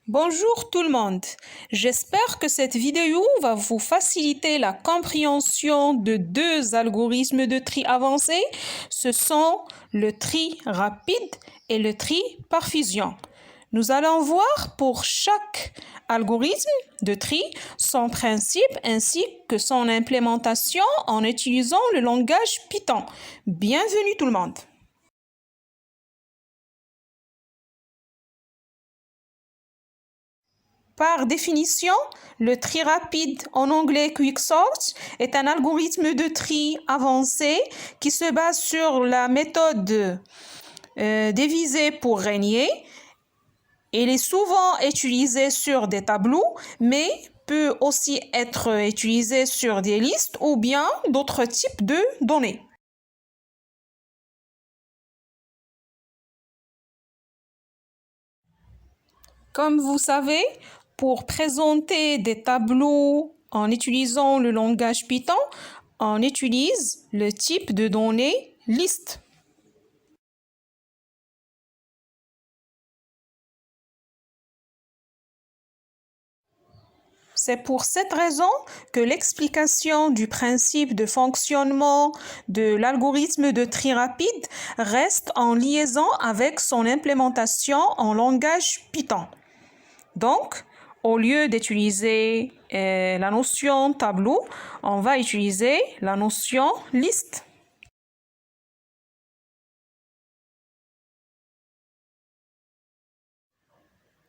Bonjour tout le monde, j'espère que cette vidéo va vous faciliter la compréhension de deux algorithmes de tri avancés. Ce sont le tri rapide et le tri par fusion. Nous allons voir pour chaque algorithme de tri son principe ainsi que son implémentation en utilisant le langage Python. Bienvenue tout le monde. Par définition, le tri rapide, en anglais Quicksort, est un algorithme de tri avancé qui se base sur la méthode diviser pour régner. Il est souvent utilisé sur des tableaux, mais peut aussi être utilisé sur des listes ou bien d'autres types de données. Comme vous savez, pour présenter des tableaux en utilisant le langage Python, on utilise le type de données liste. C'est pour cette raison que l'explication du principe de fonctionnement de l'algorithme de tri rapide reste en liaison avec son implémentation en langage Python. Donc, au lieu d'utiliser la notion tableau, on va utiliser la notion liste.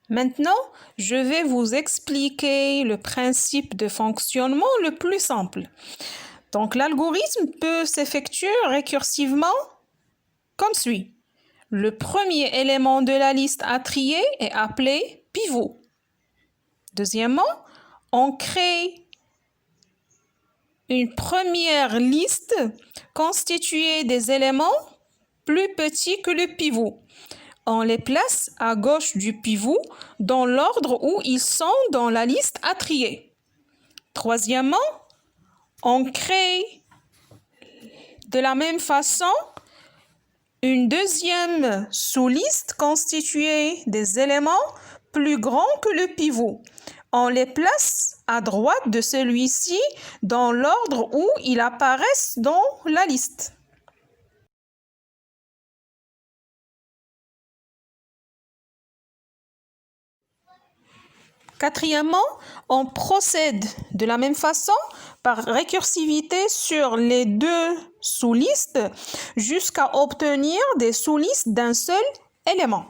Maintenant, je vais vous expliquer le principe de fonctionnement le plus simple. Donc, l'algorithme peut s'effectuer récursivement comme suit. Le premier élément de la liste à trier est appelé pivot. Deuxièmement, on crée une première liste constituée des éléments plus petits que le pivot. On les place à gauche du pivot dans l'ordre où ils sont dans la liste à trier. Troisièmement, on crée de la même façon une deuxième sous-liste constituée des éléments plus grands que le pivot. On les place à droite de celui-ci dans l'ordre où ils apparaissent dans la liste. Quatrièmement, on procède de la même façon par récursivité sur les deux sous-listes jusqu'à obtenir des sous-listes d'un seul élément.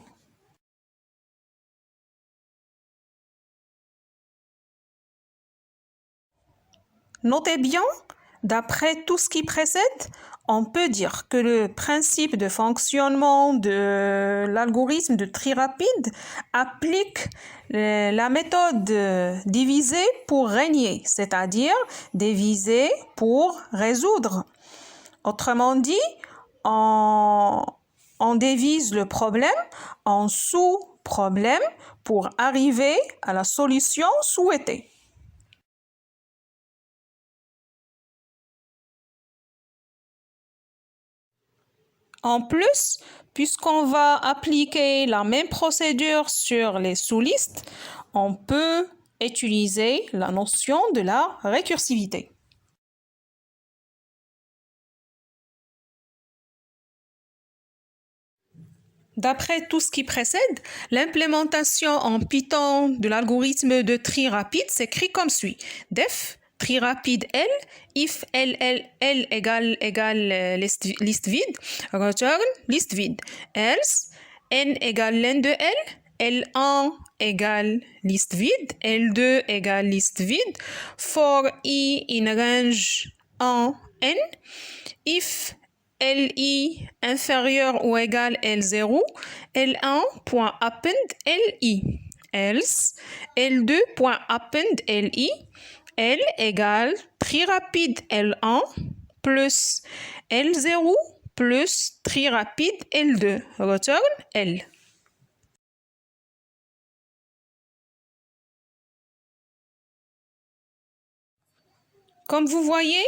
Notez bien, d'après tout ce qui précède, on peut dire que le principe de fonctionnement de l'algorithme de tri rapide applique la méthode diviser pour régner, c'est-à-dire diviser pour résoudre. Autrement dit, on divise le problème en sous-problèmes pour arriver à la solution souhaitée. En plus, puisqu'on va appliquer la même procédure sur les sous-listes, on peut utiliser la notion de la récursivité. D'après tout ce qui précède, l'implémentation en Python de l'algorithme de tri rapide s'écrit comme suit. Def tri rapide L, if L égale liste vide, return liste vide. Else, N égale len de L, L1 égale liste vide, L2 égale liste vide, for I in range 1 N, if LI inférieur ou égal L0, L1.append LI, else L2.append LI, L égale tri rapide L1 plus L0 plus tri rapide L2, return L. Comme vous voyez,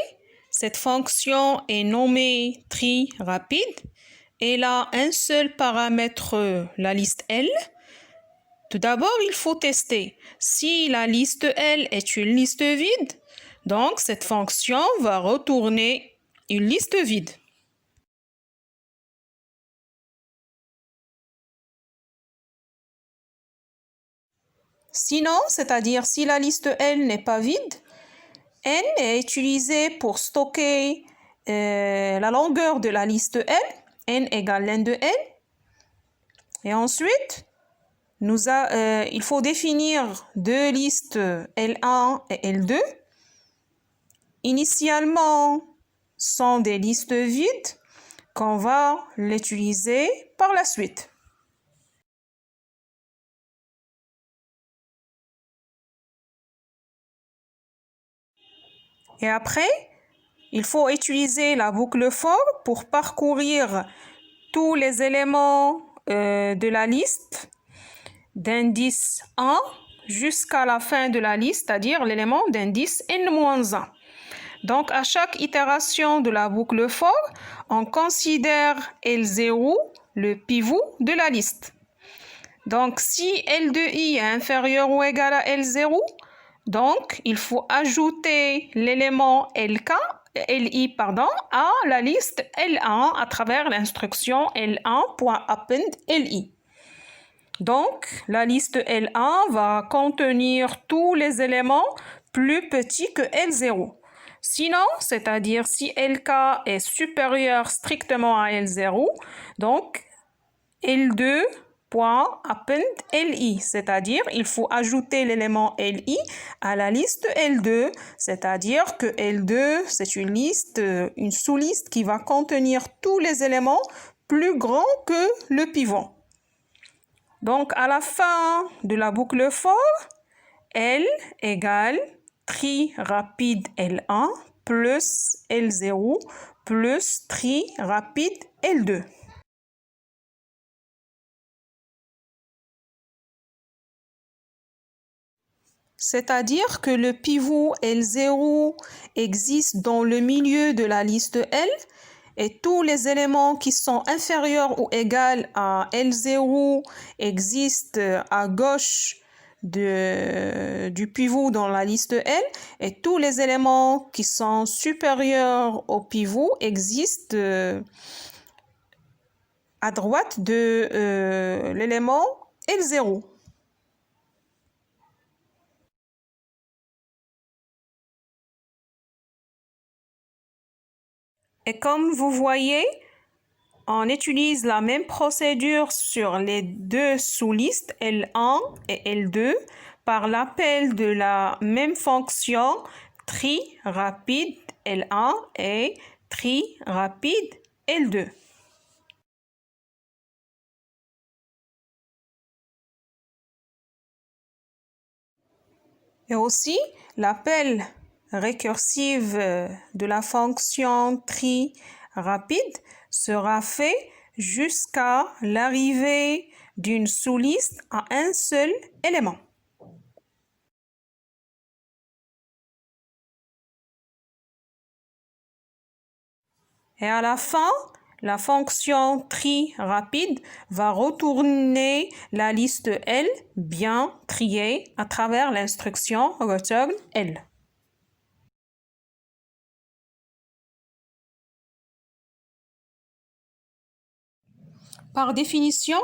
cette fonction est nommée tri rapide. Elle a un seul paramètre, la liste L. Tout d'abord, il faut tester. Si la liste L est une liste vide, donc cette fonction va retourner une liste vide. Sinon, c'est-à-dire si la liste L n'est pas vide, N est utilisé pour stocker la longueur de la liste L, N égale len de N. Et ensuite, il faut définir deux listes L1 et L2. Initialement, sont des listes vides qu'on va l'utiliser par la suite. Et après, il faut utiliser la boucle for pour parcourir tous les éléments de la liste d'indice 1 jusqu'à la fin de la liste, c'est-à-dire l'élément d'indice n-1. Donc, à chaque itération de la boucle for, on considère L0 le pivot de la liste. Donc, si L de i est inférieur ou égal à L0, donc il faut ajouter l'élément Li à la liste L1 à travers l'instruction L1.append Li. Donc, la liste L1 va contenir tous les éléments plus petits que L0. Sinon, c'est-à-dire si Lk est supérieur strictement à L0, donc L2.append Li, c'est-à-dire il faut ajouter l'élément Li à la liste L2, c'est-à-dire que L2, c'est une sous-liste qui va contenir tous les éléments plus grands que le pivot. Donc, à la fin de la boucle for, L égale tri rapide L1 plus L0 plus tri rapide L2. C'est-à-dire que le pivot L0 existe dans le milieu de la liste L et tous les éléments qui sont inférieurs ou égaux à L0 existent à gauche du pivot dans la liste L et tous les éléments qui sont supérieurs au pivot existent à droite de l'élément L0. Et comme vous voyez, on utilise la même procédure sur les deux sous-listes L1 et L2 par l'appel de la même fonction tri rapide L1 et tri rapide L2. Et aussi, l'appel récursif de la fonction tri rapide sera fait jusqu'à l'arrivée d'une sous-liste à un seul élément. Et à la fin, la fonction tri rapide va retourner la liste L bien triée à travers l'instruction return L. Par définition,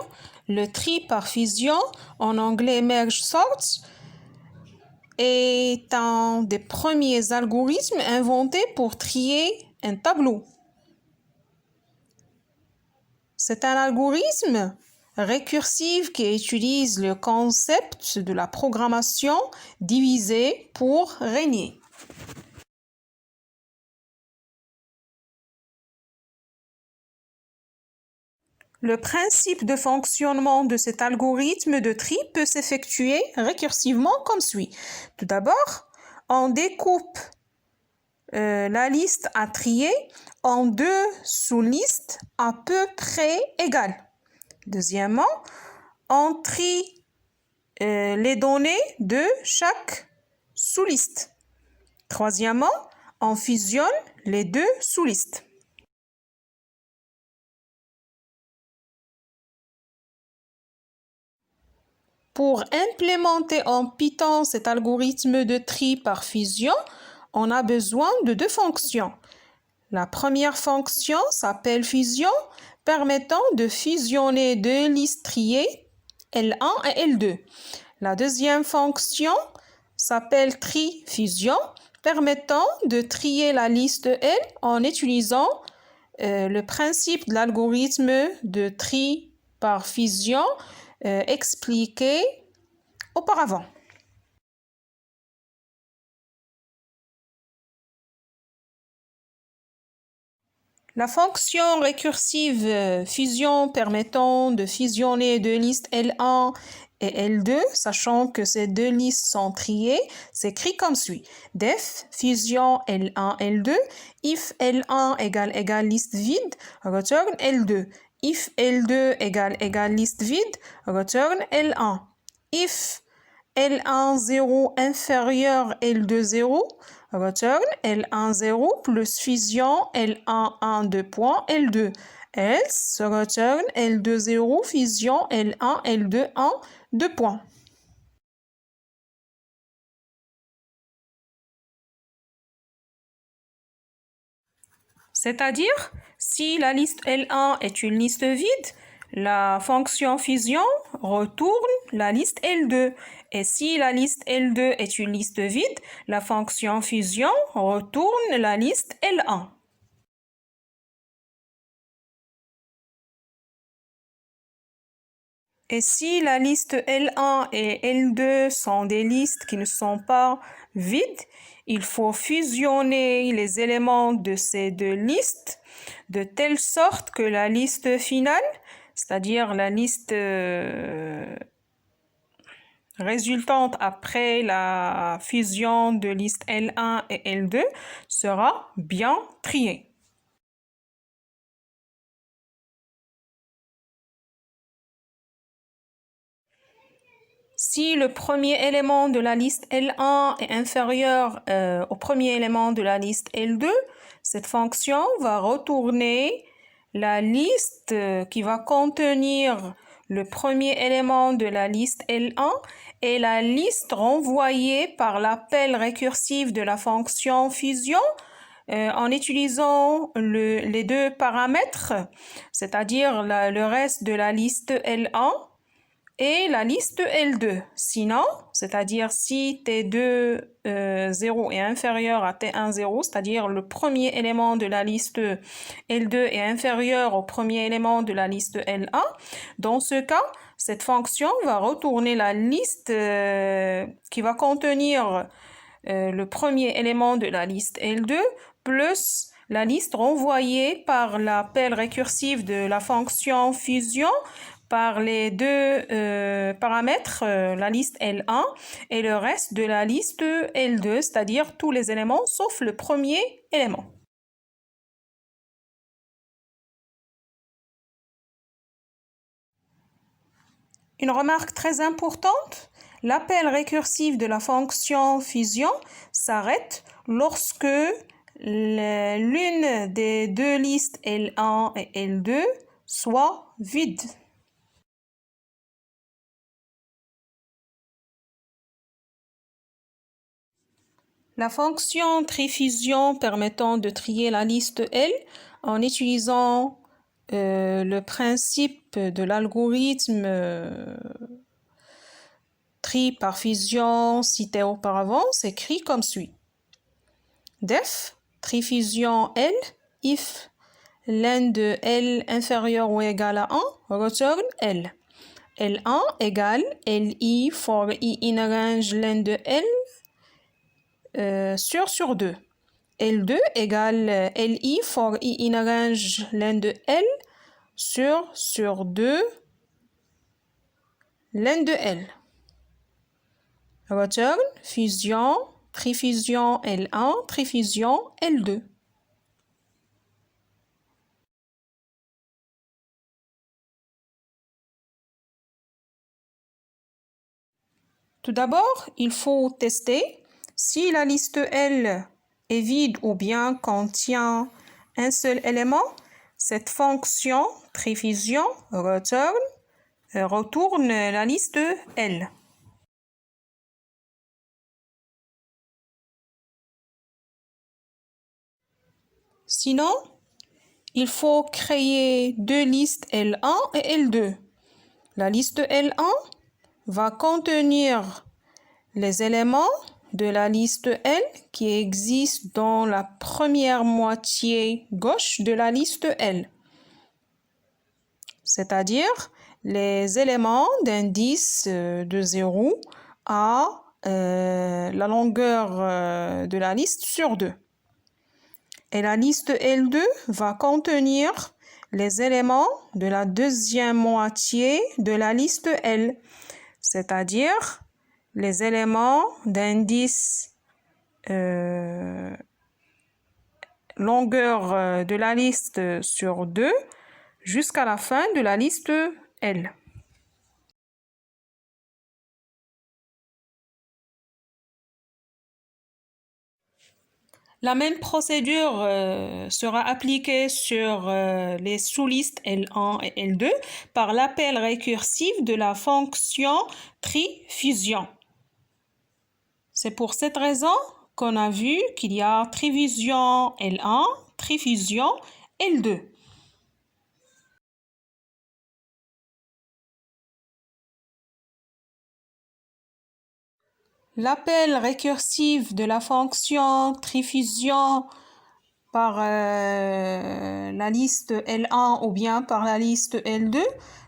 le tri par fusion, en anglais merge sorts, est un des premiers algorithmes inventés pour trier un tableau. C'est un algorithme récursif qui utilise le concept de la programmation divisée pour régner. Le principe de fonctionnement de cet algorithme de tri peut s'effectuer récursivement comme suit. Tout d'abord, on découpe la liste à trier en deux sous-listes à peu près égales. Deuxièmement, on trie les données de chaque sous-liste. Troisièmement, on fusionne les deux sous-listes. Pour implémenter en Python cet algorithme de tri par fusion, on a besoin de deux fonctions. La première fonction s'appelle fusion, permettant de fusionner deux listes triées, L1 et L2. La deuxième fonction s'appelle tri fusion, permettant de trier la liste L en utilisant le principe de l'algorithme de tri par fusion expliqué auparavant. La fonction récursive fusion permettant de fusionner deux listes L1 et L2, sachant que ces deux listes sont triées, s'écrit comme suit. Def fusion L1, L2, if L1 égale liste vide, return L2. If L2 égale liste vide, return L1. If L1 0 inférieur L2 0, return L1 0 plus fusion L1 1 2 points L2. Else return L2 0 fusion L1 L2 1 2 points. C'est-à-dire, si la liste L1 est une liste vide, la fonction fusion retourne la liste L2. Et si la liste L2 est une liste vide, la fonction fusion retourne la liste L1. Et si la liste L1 et L2 sont des listes qui ne sont pas vides, il faut fusionner les éléments de ces deux listes de telle sorte que la liste finale, c'est-à-dire la liste résultante après la fusion de liste L1 et L2, sera bien triée. Si le premier élément de la liste L1 est inférieur au premier élément de la liste L2, cette fonction va retourner la liste qui va contenir le premier élément de la liste L1 et la liste renvoyée par l'appel récursif de la fonction fusion en utilisant les deux paramètres, c'est-à-dire le reste de la liste L1 et la liste L2. Sinon, c'est-à-dire si T2 0 est inférieur à T1 0, c'est-à-dire le premier élément de la liste L2 est inférieur au premier élément de la liste L1, dans ce cas, cette fonction va retourner la liste qui va contenir le premier élément de la liste L2 plus la liste renvoyée par l'appel récursif de la fonction fusion par les deux paramètres, la liste L1 et le reste de la liste L2, c'est-à-dire tous les éléments sauf le premier élément. Une remarque très importante, l'appel récursif de la fonction fusion s'arrête lorsque l'une des deux listes L1 et L2 soit vide. La fonction trifusion permettant de trier la liste L en utilisant le principe de l'algorithme tri par fusion cité auparavant s'écrit comme suit. Def trifusion L if l'un de L inférieur ou égal à 1 return L. L1 égale LI for I in range l'un de L sur 2. L2 égale LI for I in range l'un de L sur 2 l'un de L. Return, fusion, trifusion L1, trifusion L2. Tout d'abord, il faut tester si la liste L est vide ou bien contient un seul élément. Cette fonction trifusion return retourne la liste L. Sinon, il faut créer deux listes L1 et L2. La liste L1 va contenir les éléments de la liste L qui existent dans la première moitié gauche de la liste L, c'est-à-dire les éléments d'indice de 0 à la longueur de la liste sur 2. Et la liste L2 va contenir les éléments de la deuxième moitié de la liste L, c'est-à-dire les éléments d'indice longueur de la liste sur 2 jusqu'à la fin de la liste L. La même procédure sera appliquée sur les sous-listes L1 et L2 par l'appel récursif de la fonction trifusion. C'est pour cette raison qu'on a vu qu'il y a trifusion L1, trifusion L2. L'appel récursif de la fonction trifusion par la liste L1 ou bien par la liste L2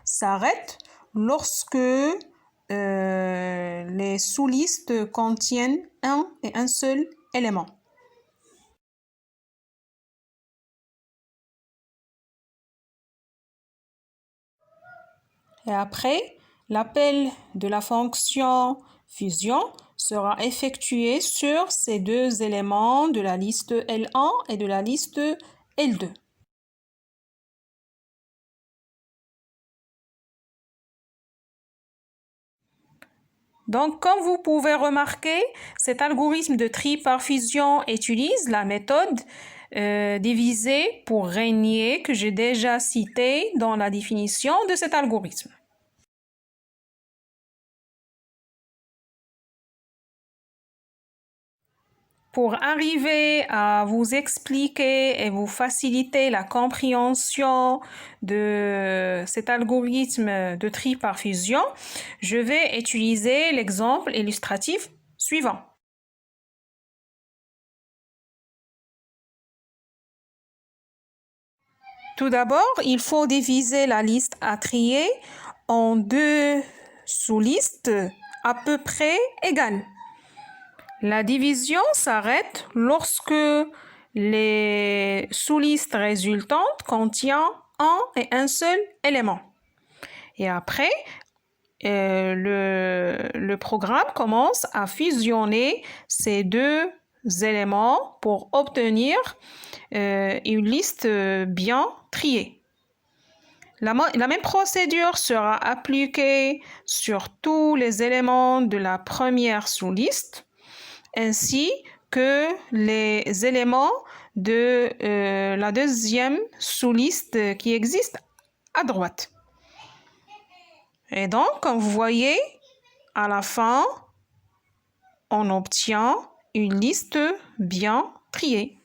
s'arrête lorsque les sous-listes contiennent un et un seul élément. Et après, l'appel de la fonction fusion sera effectué sur ces deux éléments de la liste L1 et de la liste L2. Donc, comme vous pouvez remarquer, cet algorithme de tri par fusion utilise la méthode diviser pour régner que j'ai déjà citée dans la définition de cet algorithme. Pour arriver à vous expliquer et vous faciliter la compréhension de cet algorithme de tri par fusion, je vais utiliser l'exemple illustratif suivant. Tout d'abord, il faut diviser la liste à trier en deux sous-listes à peu près égales. La division s'arrête lorsque les sous-listes résultantes contiennent un et un seul élément. Et après, le programme commence à fusionner ces deux éléments pour obtenir une liste bien triée. La même procédure sera appliquée sur tous les éléments de la première sous-liste, ainsi que les éléments de la deuxième sous-liste qui existe à droite. Et donc, comme vous voyez, à la fin, on obtient une liste bien triée.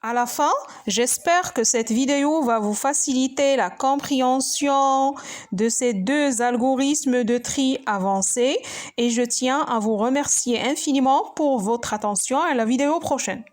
À la fin, j'espère que cette vidéo va vous faciliter la compréhension de ces deux algorithmes de tri avancés et je tiens à vous remercier infiniment pour votre attention et à la vidéo prochaine.